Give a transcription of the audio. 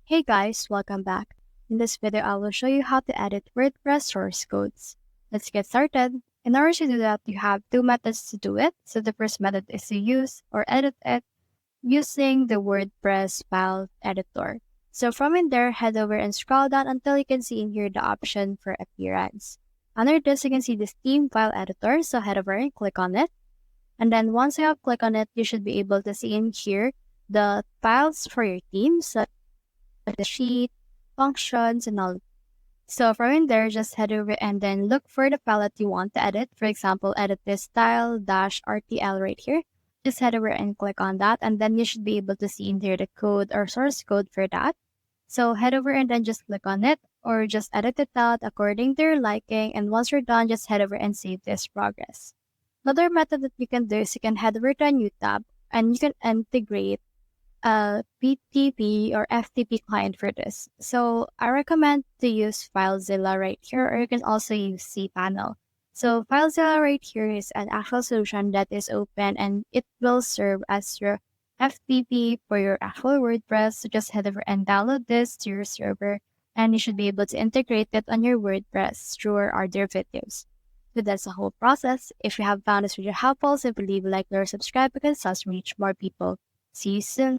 Hey guys, welcome back. In this video, I will show you how to edit WordPress source codes. Let's get started. In order to do that, you have two methods to do it. So the first method is to use or edit it using the WordPress file editor. So from in there, head over and scroll down until you can see in here the option for appearance. Under this, you can see this theme file editor. So head over and click on it. And then once you have clicked on it, you should be able to see in here the files for your theme. So the sheet, functions, and all. So from in there, just head over and then look for the file that you want to edit. For example, edit this style-rtl right here. Just head over and click on that, and then you should be able to see in there the code or source code for that. So head over and then just click on it, or just edit it out according to your liking. And once you're done, just head over and save this progress. Another method that you can do is you can head over to a new tab, and you can integrate a PTP or FTP client for this. So I recommend to use FileZilla right here, or you can also use cPanel. So FileZilla right here is an actual solution that is open and it will serve as your FTP for your actual WordPress. So just head over and download this to your server, and you should be able to integrate it on your WordPress through our other videos. So that's the whole process. If you have found this video helpful, simply leave a like or subscribe because it helps reach more people. See you soon.